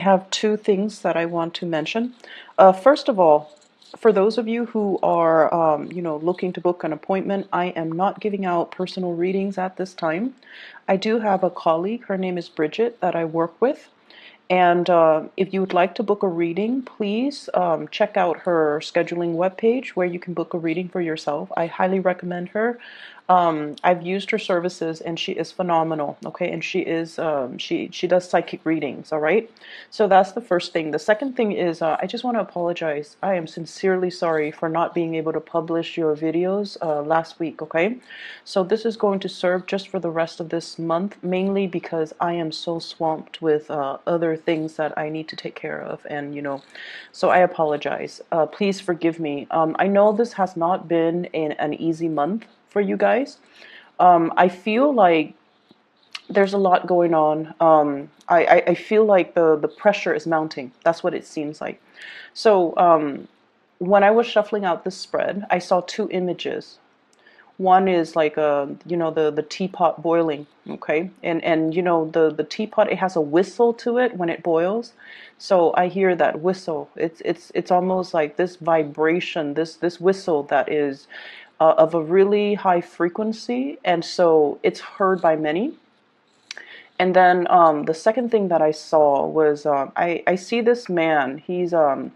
I have two things that I want to mention. First of all, for those of you who are, looking to book an appointment, I am not giving out personal readings at this time. I do have a colleague, her name is Bridget, that I work with. And if you would like to book a reading, please check out her scheduling webpage where you can book a reading for yourself. I highly recommend her. I've used her services and she is phenomenal. Okay, and she does psychic readings. All right, so that's the first thing. The second thing is I just want to apologize. I am sincerely sorry for not being able to publish your videos last week. Okay, so this is going to serve just for the rest of this month, mainly because I am so swamped with other things that I need to take care of, and so I apologize. Please forgive me. I know this has not been an easy month for you guys. I feel like there's a lot going on. I feel like the pressure is mounting. That's what it seems like. So when I was shuffling out this spread, I saw two images. One is like the teapot boiling, okay, and the teapot, it has a whistle to it when it boils. So I hear that whistle. It's almost like this vibration, this whistle that is of a really high frequency, and so it's heard by many. And then the second thing that I saw was I see this man. He's I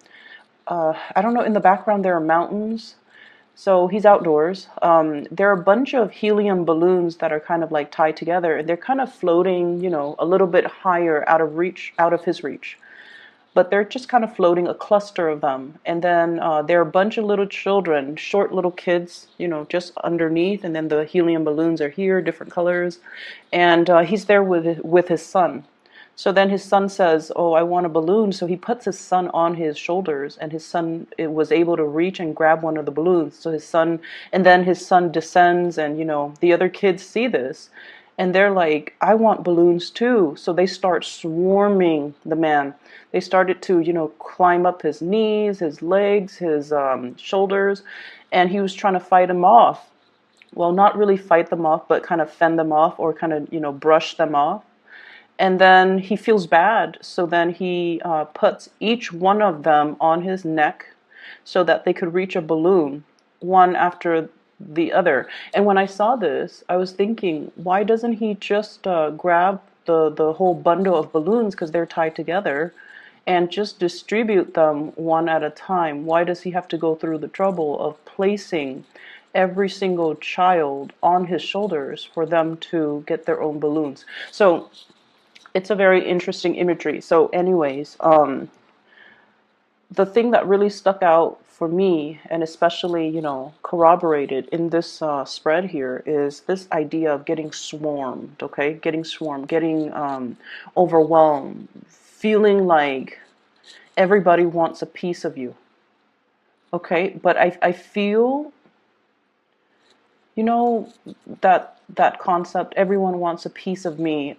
don't know, in the background there are mountains. So he's outdoors. There are a bunch of helium balloons that are kind of like tied together, and they're kind of floating, a little bit higher out of his reach. But they're just kind of floating, a cluster of them. And then there are a bunch of little children, short little kids, just underneath. And then the helium balloons are here, different colors. And he's there with his son. So then his son says, "Oh, I want a balloon." So he puts his son on his shoulders, and his son was able to reach and grab one of the balloons. And then his son descends, and the other kids see this, and they're like, "I want balloons too." So they start swarming the man. They started to, climb up his knees, his legs, his shoulders, and he was trying to fight them off. Well, not really fight them off, but kind of fend them off, or kind of, brush them off. And then he feels bad, so then he puts each one of them on his neck so that they could reach a balloon, one after the other. And when I saw this, I was thinking, why doesn't he just grab the whole bundle of balloons, because they're tied together, and just distribute them one at a time? Why does he have to go through the trouble of placing every single child on his shoulders for them to get their own balloons? So it's a very interesting imagery. So anyways, the thing that really stuck out for me, and especially, corroborated in this spread here, is this idea of getting swarmed, okay? Getting swarmed, getting overwhelmed, feeling like everybody wants a piece of you, okay? But I feel, that concept, everyone wants a piece of me.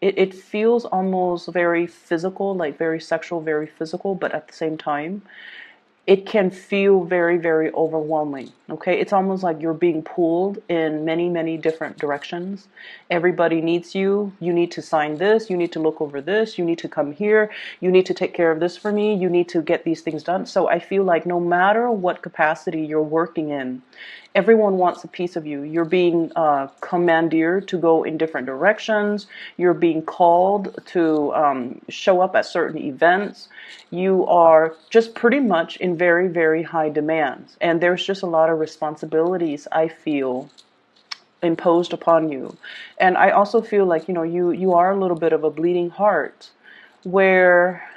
It feels almost very physical, like very sexual, very physical, but at the same time, it can feel very, very overwhelming. Okay, it's almost like you're being pulled in many, many different directions. Everybody needs you. You need to sign this. You need to look over this. You need to come here. You need to take care of this for me. You need to get these things done. So I feel like no matter what capacity you're working in, everyone wants a piece of you. You're being commandeered to go in different directions. You're being called to show up at certain events. You are just pretty much in very, very high demands. And there's just a lot of responsibilities, I feel, imposed upon you. And I also feel like, you are a little bit of a bleeding heart, where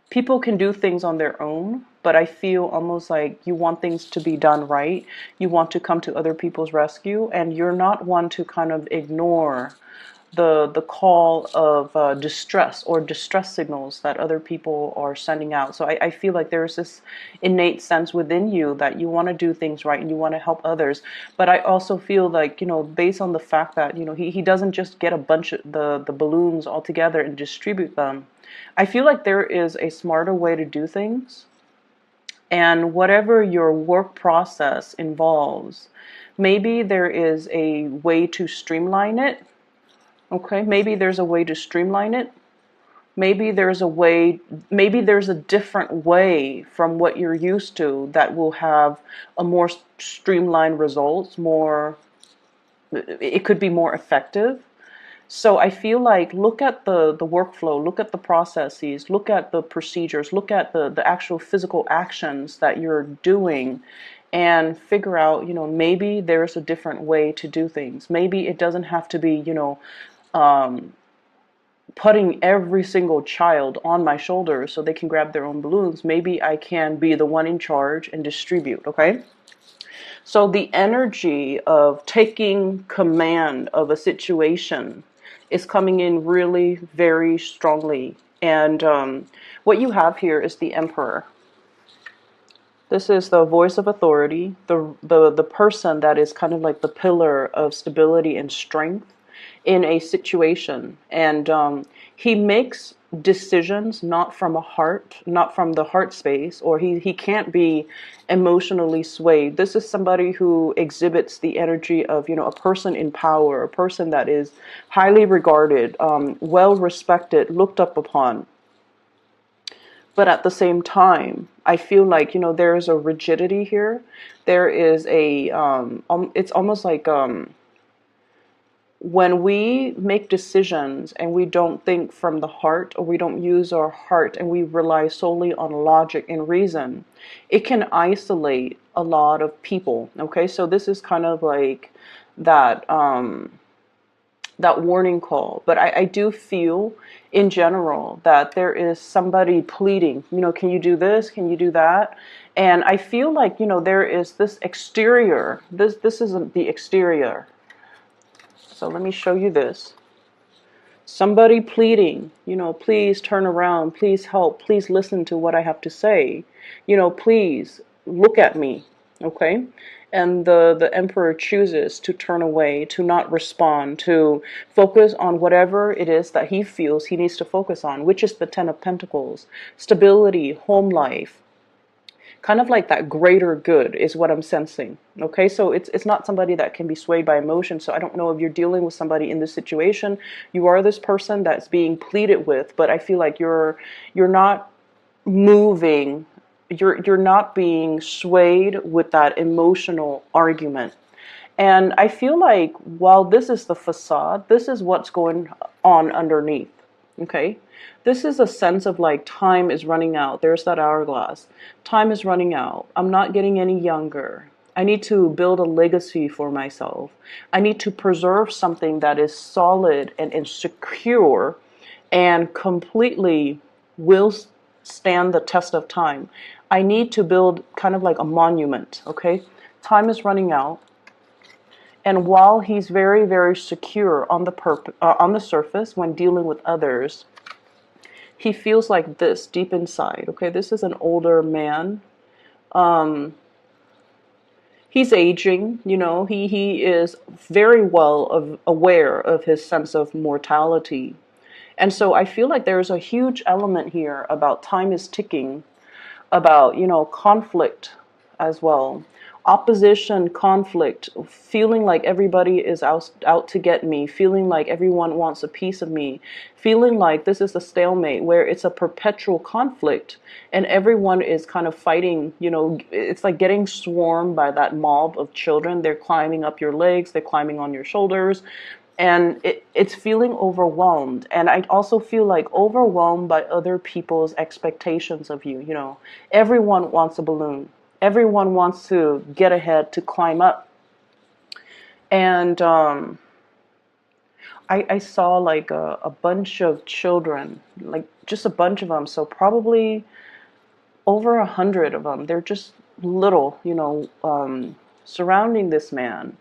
people can do things on their own, but I feel almost like you want things to be done right. You want to come to other people's rescue, and you're not one to kind of ignore the call of distress or distress signals that other people are sending out. So I feel like there's this innate sense within you that you want to do things right and you want to help others. But I also feel like, based on the fact that, he doesn't just get a bunch of the balloons all together and distribute them. I feel like there is a smarter way to do things. And whatever your work process involves, maybe there is a way to streamline it. Okay, maybe there's a way to streamline it. Maybe there's a way, maybe there's a different way from what you're used to that will have a more streamlined results, more, it could be more effective. So I feel like look at the workflow, look at the processes, look at the procedures, look at the actual physical actions that you're doing and figure out, maybe there's a different way to do things. Maybe it doesn't have to be, putting every single child on my shoulders so they can grab their own balloons. Maybe I can be the one in charge and distribute, okay? So the energy of taking command of a situation is coming in really very strongly. And what you have here is the Emperor. This is the voice of authority, the person that is kind of like the pillar of stability and strength in a situation. And he makes decisions not from a heart, not from the heart space, or he can't be emotionally swayed. This is somebody who exhibits the energy of, a person in power, a person that is highly regarded, well respected, looked up upon. But at the same time, I feel like, there is a rigidity here. There is a, it's almost like when we make decisions and we don't think from the heart, or we don't use our heart and we rely solely on logic and reason, it can isolate a lot of people. Okay, so this is kind of like that that warning call. But I do feel in general that there is somebody pleading, can you do this? Can you do that? And I feel like, there is this exterior. This isn't the exterior. So let me show you this. Somebody pleading, please turn around, please help, please listen to what I have to say. Please look at me, okay? And the Emperor chooses to turn away, to not respond, to focus on whatever it is that he feels he needs to focus on, which is the Ten of Pentacles. Stability, home life, kind of like that greater good is what I'm sensing. Okay, so it's not somebody that can be swayed by emotion. So I don't know if you're dealing with somebody in this situation. You are this person that's being pleaded with, but I feel like you're not moving. You're not being swayed with that emotional argument. And I feel like while this is the facade, this is what's going on underneath. Okay, this is a sense of like time is running out. There's that hourglass. Time is running out. I'm not getting any younger. I need to build a legacy for myself. I need to preserve something that is solid and secure and completely will stand the test of time. I need to build kind of like a monument. Okay, time is running out. And while he's very, very secure on the surface when dealing with others, he feels like this deep inside. Okay, this is an older man. He's aging. He is very well aware of his sense of mortality, and so I feel like there's a huge element here about time is ticking, about conflict as well. Opposition, conflict, feeling like everybody is out to get me, feeling like everyone wants a piece of me, feeling like this is a stalemate where it's a perpetual conflict and everyone is kind of fighting. It's like getting swarmed by that mob of children. They're climbing up your legs, they're climbing on your shoulders, and it's feeling overwhelmed. And I also feel like overwhelmed by other people's expectations of you. Everyone wants a balloon. Everyone wants to get ahead, to climb up. And I saw like a bunch of children, like just a bunch of them. So probably over 100 of them. They're just little, surrounding this man.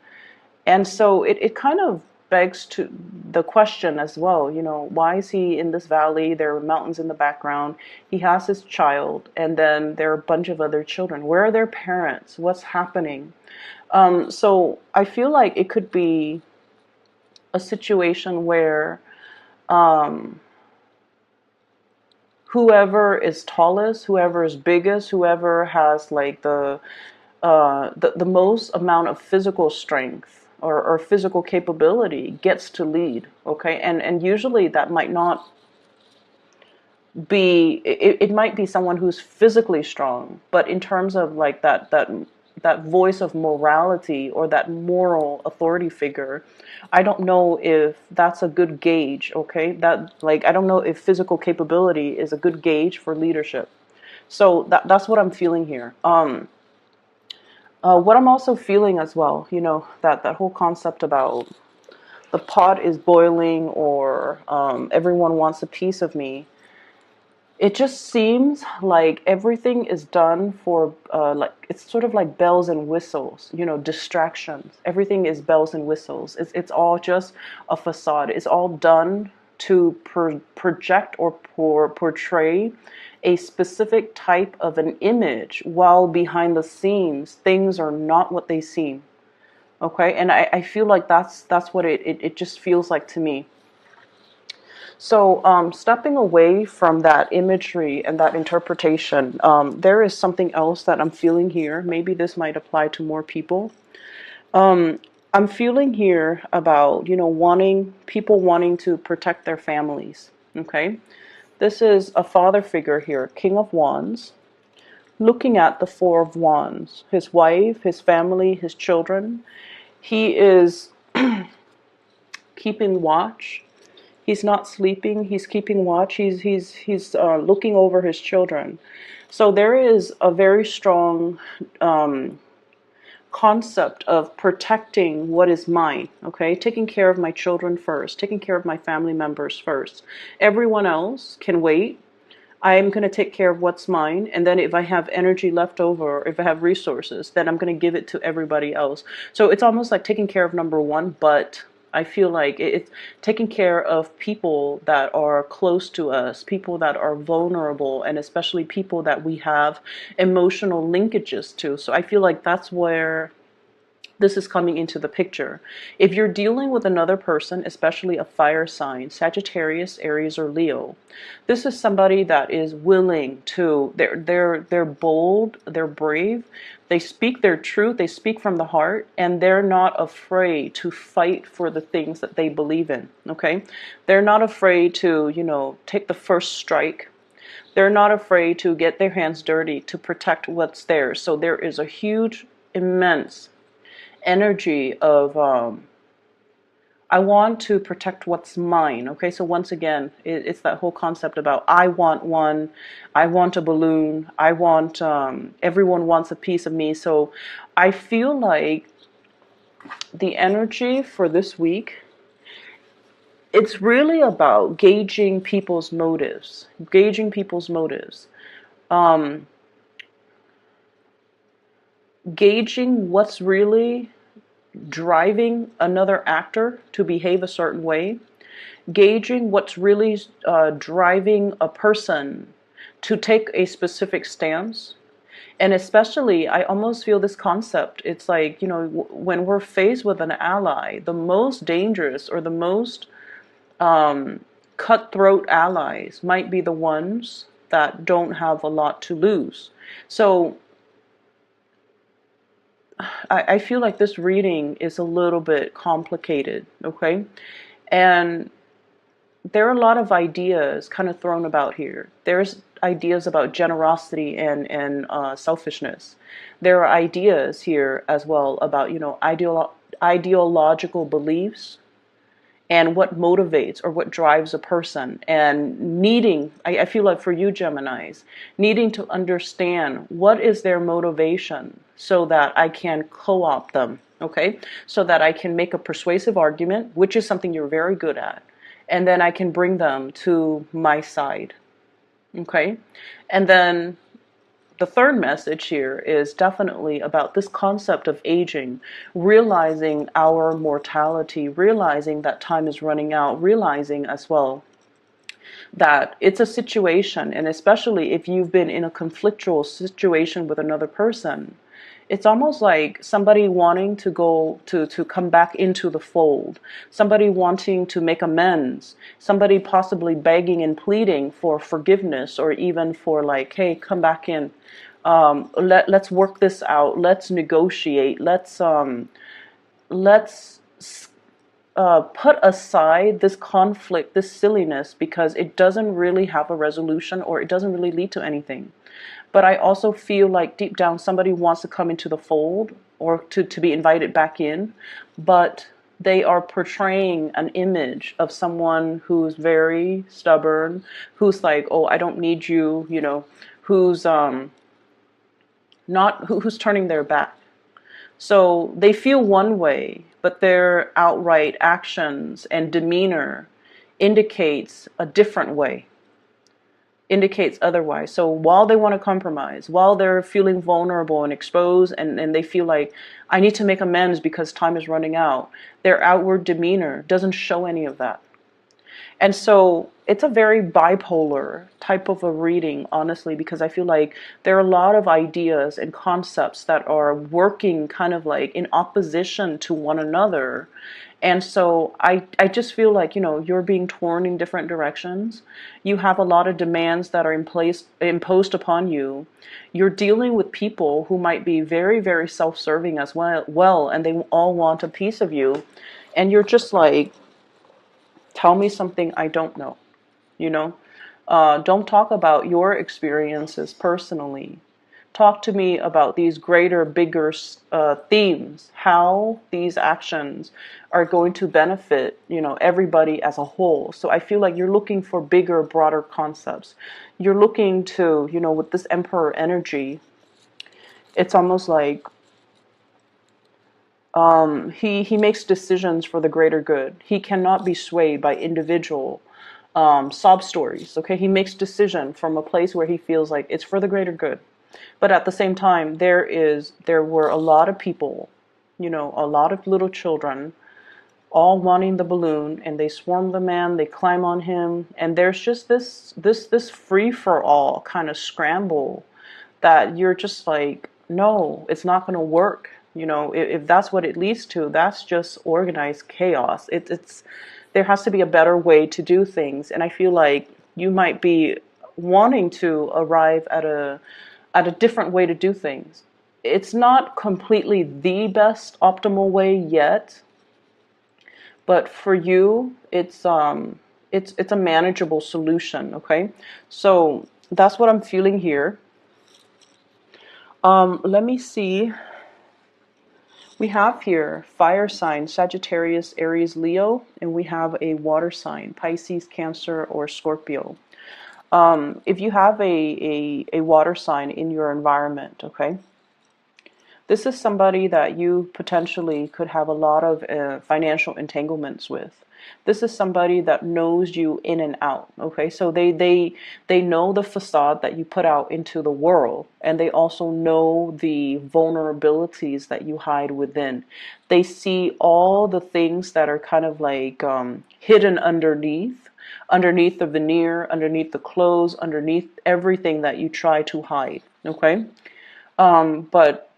And so it kind of begs to the question as well, why is he in this valley? There are mountains in the background. He has his child, and then there are a bunch of other children. Where are their parents? What's happening? So I feel like it could be a situation where whoever is tallest, whoever is biggest, whoever has like the most amount of physical strength or physical capability gets to lead. Okay, and usually that might not it might be someone who's physically strong, but in terms of like that voice of morality or that moral authority figure, I don't know if that's a good gauge. Okay, that, like, I don't know if physical capability is a good gauge for leadership. So that's what I'm feeling here. What I'm also feeling as well, that whole concept about the pot is boiling, or everyone wants a piece of me. It just seems like everything is done for, like, it's sort of like bells and whistles, distractions. Everything is bells and whistles. It's all just a facade. It's all done to project or portray a specific type of an image, while behind the scenes, things are not what they seem. Okay, and I feel like that's what it just feels like to me. So, stepping away from that imagery and that interpretation, there is something else that I'm feeling here. Maybe this might apply to more people. Um, I'm feeling here about, wanting to protect their families. Okay, this is a father figure here, King of Wands, looking at the Four of Wands, his wife, his family, his children. He is keeping watch. He's not sleeping. He's keeping watch. He's looking over his children. So there is a very strong concept of protecting what is mine. Okay, taking care of my children first, taking care of my family members first. Everyone else can wait. I'm going to take care of what's mine, and then if I have energy left over, or if I have resources, then I'm going to give it to everybody else. So it's almost like taking care of number one, but I feel like it's taking care of people that are close to us, people that are vulnerable, and especially people that we have emotional linkages to. So I feel like that's where this is coming into the picture. If you're dealing with another person, especially a fire sign, Sagittarius, Aries, or Leo, this is somebody that is willing to, they're bold, they're brave, they speak their truth, they speak from the heart, and they're not afraid to fight for the things that they believe in, okay? They're not afraid to, take the first strike. They're not afraid to get their hands dirty to protect what's theirs. So there is a huge, immense energy of I want to protect what's mine. Okay, so once again, it's that whole concept about I want one, I want a balloon, I want everyone wants a piece of me. So I feel like the energy for this week, it's really about gauging people's motives, gauging what's really driving another actor to behave a certain way, gauging what's really driving a person to take a specific stance. And especially, I almost feel this concept, it's like, when we're faced with an ally, the most dangerous or the most cutthroat allies might be the ones that don't have a lot to lose. So I feel like this reading is a little bit complicated, okay? And there are a lot of ideas kind of thrown about here. There's ideas about generosity and selfishness. There are ideas here as well about, ideological beliefs and what motivates or what drives a person, and needing, I feel like for you Geminis, needing to understand what is their motivation so that I can co-opt them, okay? So that I can make a persuasive argument, which is something you're very good at, and then I can bring them to my side, okay? And then the third message here is definitely about this concept of aging, realizing our mortality, realizing that time is running out, realizing as well that it's a situation, and especially if you've been in a conflictual situation with another person, it's almost like somebody wanting to go to come back into the fold, somebody wanting to make amends, somebody possibly begging and pleading for forgiveness, or even for like, hey, come back in. Let's work this out. Let's negotiate. Let's put aside this conflict, this silliness, because it doesn't really have a resolution, or it doesn't really lead to anything. But I also feel like deep down somebody wants to come into the fold, or to be invited back in, but they are portraying an image of someone who's very stubborn, who's like, oh, I don't need you, who's not who's turning their back. So they feel one way, but their outright actions and demeanor indicates a different way, indicates otherwise. So while they want to compromise, while they're feeling vulnerable and exposed, and they feel like, I need to make amends because time is running out, their outward demeanor doesn't show any of that. And so it's a very bipolar type of a reading, honestly, because I feel like there are a lot of ideas and concepts that are working kind of like in opposition to one another. And so I just feel like, you're being torn in different directions. You have a lot of demands that are imposed upon you. You're dealing with people who might be very, very self-serving as well, and they all want a piece of you. And you're just like, tell me something I don't know, don't talk about your experiences personally. Talk to me about these greater, bigger themes, how these actions are going to benefit, everybody as a whole. So I feel like you're looking for bigger, broader concepts. You're looking to, with this Emperor energy, it's almost like he makes decisions for the greater good. He cannot be swayed by individual sob stories. Okay, he makes decision from a place where he feels like it's for the greater good. But at the same time, there were a lot of people, a lot of little children, all wanting the balloon, and they swarm the man, they climb on him, and there's just this free for all kind of scramble that you're just like, no, it's not going to work. If that's what it leads to, that's just organized chaos. It's there has to be a better way to do things, and I feel like you might be wanting to arrive at a different way to do things. It's not completely the best optimal way yet, but for you, it's a manageable solution. Okay, so that's what I'm feeling here. Let me see. We have here fire sign, Sagittarius, Aries, Leo, and we have a water sign, Pisces, Cancer, or Scorpio. If you have a water sign in your environment, okay, this is somebody that you potentially could have a lot of financial entanglements with. This is somebody that knows you in and out, okay? So they know the facade that you put out into the world, and they also know the vulnerabilities that you hide within. They see all the things that are kind of like hidden underneath the veneer, underneath the clothes, underneath everything that you try to hide, okay? But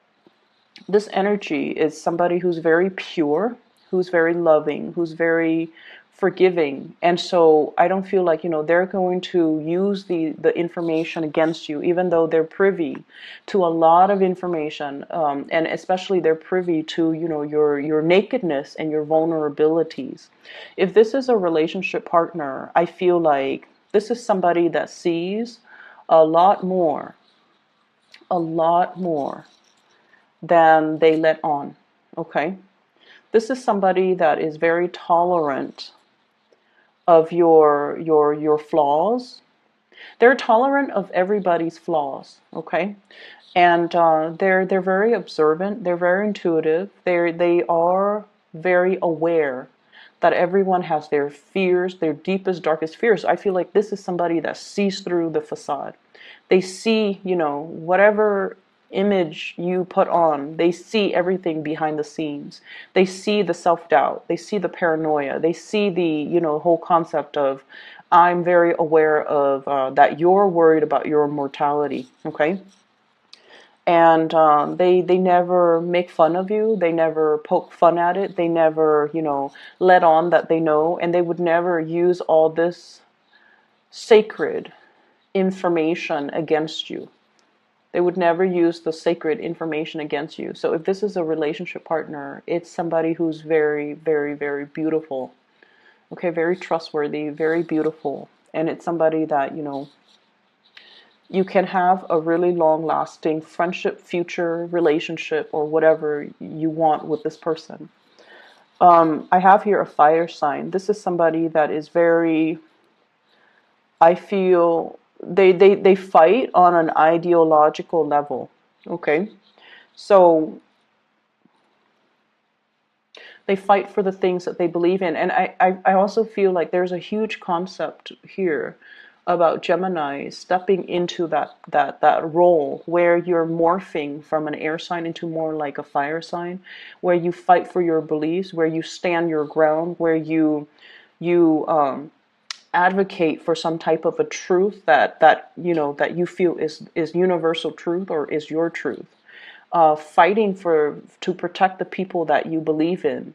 this energy is somebody who's very pure, who's very loving, who's very forgiving. And so I don't feel like, they're going to use the information against you, even though they're privy to a lot of information. And especially they're privy to, your nakedness and your vulnerabilities. If this is a relationship partner, I feel like this is somebody that sees a lot more than they let on, okay? This is somebody that is very tolerant of your flaws. They're tolerant of everybody's flaws, okay? And they're very observant. They're very intuitive. They are very aware that everyone has their fears, their deepest, darkest fears. I feel like this is somebody that sees through the facade. They see, whatever image you put on, they see everything behind the scenes. They see the self-doubt, they see the paranoia, they see the whole concept of, I'm very aware of that you're worried about your mortality, okay? And they never make fun of you, they never poke fun at it, they never let on that they know, and they would never use all this sacred information against you. They would never use the sacred information against you. So if this is a relationship partner, it's somebody who's very, very, very beautiful. Okay, very trustworthy, very beautiful. And it's somebody that, you can have a really long lasting friendship, future relationship, or whatever you want with this person. I have here a fire sign. This is somebody that is very, I feel, they fight on an ideological level. Okay. So they fight for the things that they believe in. And I also feel like there's a huge concept here about Gemini stepping into that role where you're morphing from an air sign into more like a fire sign, where you fight for your beliefs, where you stand your ground, where you advocate for some type of a truth that you feel is universal truth or is your truth. Fighting to protect the people that you believe in,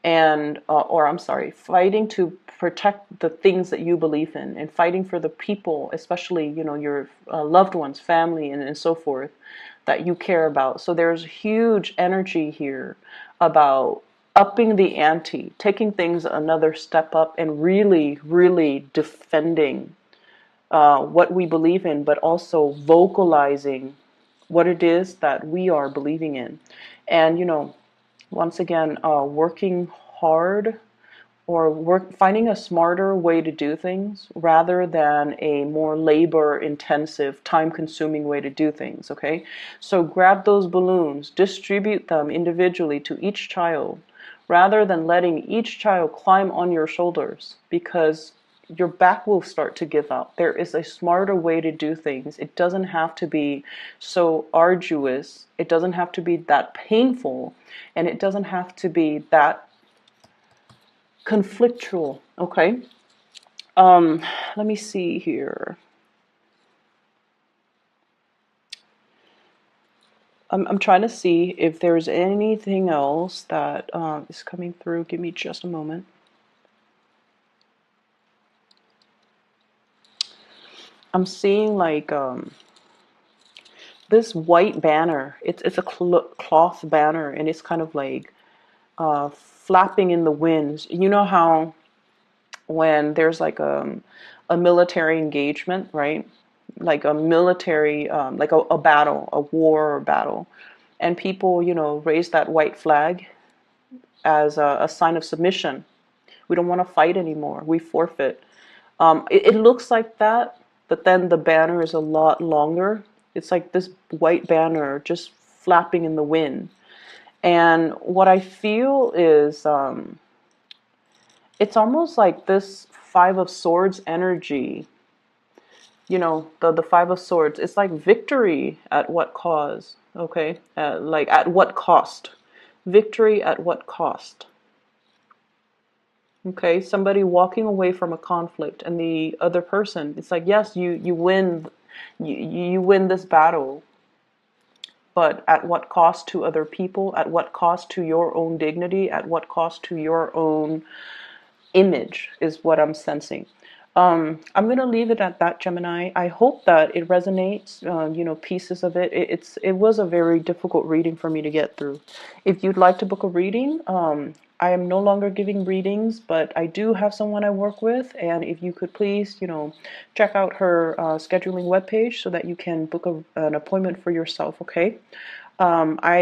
and or I'm sorry, fighting to protect the things that you believe in, and fighting for the people, especially your loved ones, family, and so forth, that you care about. So there's huge energy here about upping the ante, taking things another step up, and really, really defending what we believe in, but also vocalizing what it is that we are believing in. And once again, working hard, or finding a smarter way to do things rather than a more labor intensive, time consuming way to do things. Okay, so grab those balloons, distribute them individually to each child rather than letting each child climb on your shoulders, because your back will start to give out. There is a smarter way to do things. It doesn't have to be so arduous. It doesn't have to be that painful. And it doesn't have to be that conflictual. Okay. Let me see here. I'm trying to see if there's anything else that is coming through. Give me just a moment. I'm seeing like this white banner. It's a cloth banner, and it's kind of like flapping in the winds. You know how when there's like a military engagement, right? Like a military, like a battle, a war or battle, and people, raise that white flag as a sign of submission. We don't want to fight anymore. We forfeit. It looks like that, but then the banner is a lot longer. It's like this white banner just flapping in the wind. And what I feel is it's almost like this Five of Swords energy. The Five of Swords. It's like victory at what cause? Okay, like at what cost? Victory at what cost? Okay, somebody walking away from a conflict, and the other person, it's like, yes, you win, you win this battle, but at what cost to other people? At what cost to your own dignity? At what cost to your own image is what I'm sensing. I'm going to leave it at that, Gemini. I hope that it resonates, pieces of it. It was a very difficult reading for me to get through. If you'd like to book a reading, I am no longer giving readings, but I do have someone I work with, and if you could please, check out her scheduling webpage so that you can book an appointment for yourself, okay? I